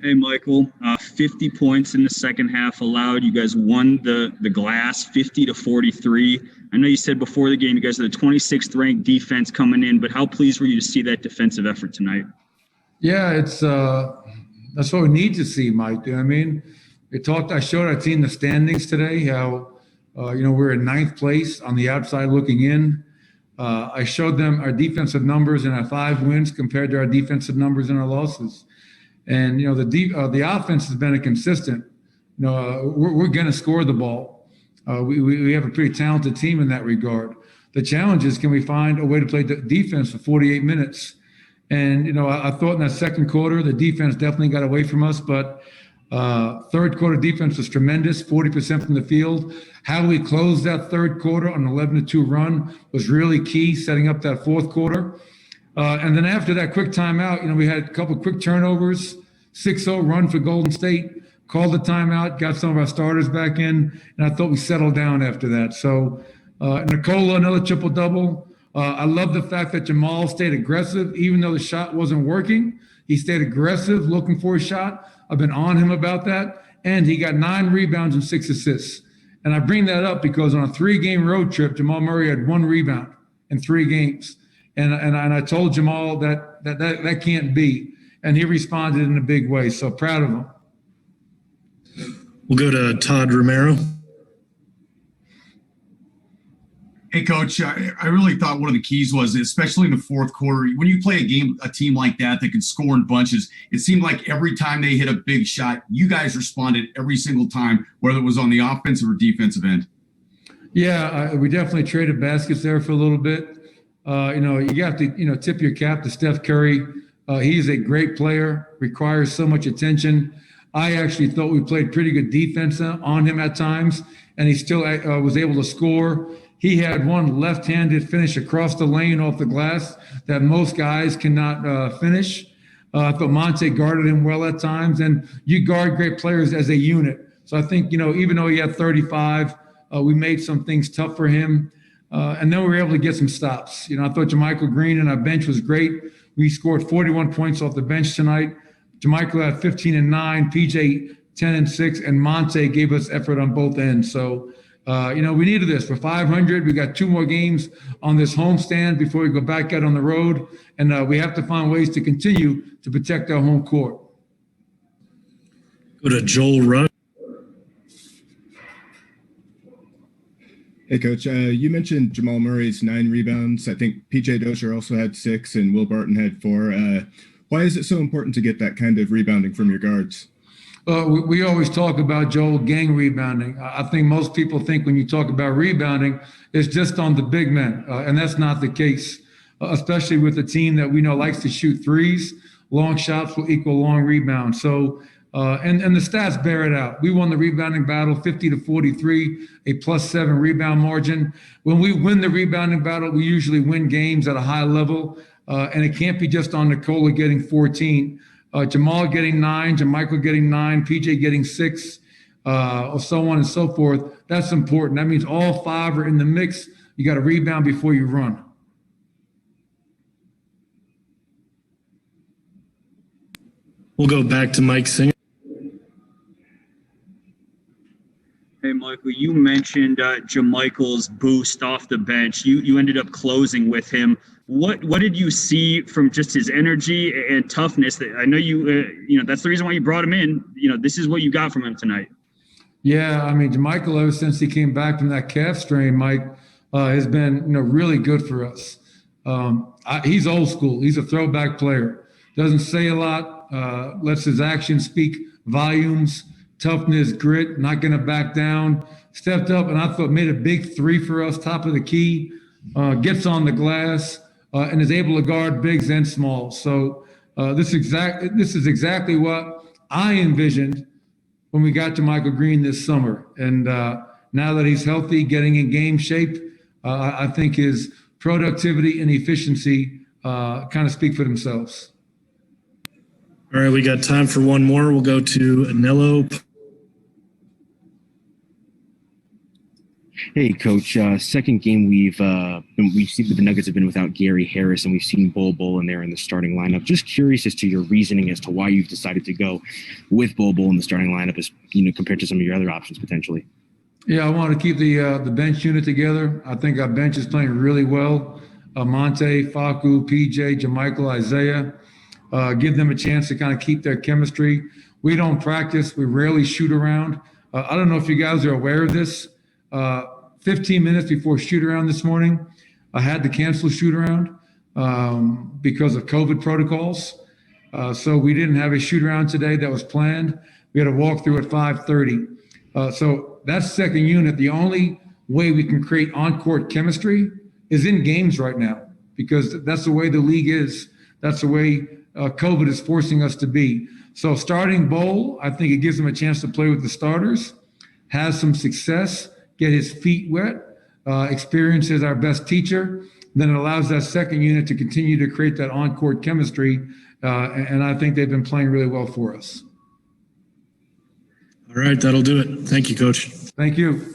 Hey, Michael, 50 points in the second half allowed. You guys won the glass 50-43. I know you said before the game you guys are the 26th ranked defense coming in, but how pleased were you to see that defensive effort tonight? Yeah, it's that's what we need to see, Mike. I mean, I showed our team the standings today. How we're in ninth place on the outside looking in. I showed them our defensive numbers and our 5 wins compared to our defensive numbers and our losses. And the offense has been a consistent. We're going to score the ball. We have a pretty talented team in that regard. The challenge is, can we find a way to play the defense for 48 minutes? And I thought in that second quarter the defense definitely got away from us, but third quarter defense was tremendous, 40% from the field. How we closed that third quarter on an 11-2 run was really key, setting up that fourth quarter. And then after that quick timeout, we had a couple of quick turnovers, 6-0 run for Golden State, called the timeout, got some of our starters back in, and I thought we settled down after that. So Nikola, another triple-double. I love the fact that Jamal stayed aggressive, even though the shot wasn't working. He stayed aggressive, looking for a shot. I've been on him about that. And he got 9 rebounds and 6 assists. And I bring that up because on a 3-game road trip, Jamal Murray had 1 rebound in 3 games. And I told Jamal that can't be. And he responded in a big way. So proud of him. We'll go to Todd Romero. Hey, Coach, I really thought one of the keys was, especially in the fourth quarter, when you play a team like that can score in bunches, it seemed like every time they hit a big shot, you guys responded every single time, whether it was on the offensive or defensive end. Yeah, we definitely traded baskets there for a little bit. You have to, tip your cap to Steph Curry. He's a great player, requires so much attention. I actually thought we played pretty good defense on him at times, and he still was able to score. He had one left-handed finish across the lane off the glass that most guys cannot finish. I thought Monte guarded him well at times, and you guard great players as a unit. So I think, even though he had 35, we made some things tough for him. And then we were able to get some stops. I thought JaMychal Green and our bench was great. We scored 41 points off the bench tonight. JaMychal had 15 and 9, PJ 10 and 6, and Monte gave us effort on both ends. So, we needed this for 500. We got 2 more games on this homestand before we go back out on the road. And we have to find ways to continue to protect our home court. Go to Joel Rush. Hey, Coach, you mentioned Jamal Murray's 9 rebounds. I think P.J. Dozier also had 6 and Will Barton had 4. Why is it so important to get that kind of rebounding from your guards? We always talk about, Joel, gang rebounding. I think most people think when you talk about rebounding, it's just on the big men, and that's not the case, especially with a team that we know likes to shoot threes. Long shots will equal long rebounds. So, and the stats bear it out. We won the rebounding battle 50-43, a +7 rebound margin. When we win the rebounding battle, we usually win games at a high level, and it can't be just on Nikola getting 14. Jamal getting 9, JaMychal getting 9, PJ getting 6, or so on and so forth. That's important. That means all 5 are in the mix. You got to rebound before you run. We'll go back to Mike Singer. Hey, Michael, you mentioned JaMychal's boost off the bench. You ended up closing with him. What did you see from just his energy and toughness? That I know that's the reason why you brought him in. This is what you got from him tonight. Yeah, I mean, JaMychal, ever since he came back from that calf strain, Mike, has been really good for us. He's old school. He's a throwback player. Doesn't say a lot. Lets his actions speak volumes. Toughness, grit, not going to back down. Stepped up, and I thought made a big 3 for us, top of the key. Gets on the glass. And is able to guard bigs and smalls. So this is exactly what I envisioned when we got JaMychal Green this summer. And now that he's healthy, getting in game shape, I think his productivity and efficiency kind of speak for themselves. All right, we got time for one more. We'll go to Anello. Hey, Coach. Second game we've seen the Nuggets have been without Gary Harris, and we've seen Bol in there in the starting lineup. Just curious as to your reasoning as to why you've decided to go with Bol in the starting lineup, as compared to some of your other options potentially. Yeah, I want to keep the bench unit together. I think our bench is playing really well. Monte, Facu, PJ, JaMychal, Isaiah. Give them a chance to kind of keep their chemistry. We don't practice. We rarely shoot around. I don't know if you guys are aware of this. 15 minutes before shoot around this morning, I had to cancel shoot around because of COVID protocols. So we didn't have a shoot around today that was planned. We had a walkthrough at 5:30. So that's second unit. The only way we can create on-court chemistry is in games right now, because that's the way the league is. That's the way COVID is forcing us to be. So starting Bol, I think it gives him a chance to play with the starters, has some success, get his feet wet, experience is our best teacher. Then it allows that second unit to continue to create that on-court chemistry. And I think they've been playing really well for us. All right, that'll do it. Thank you, Coach. Thank you.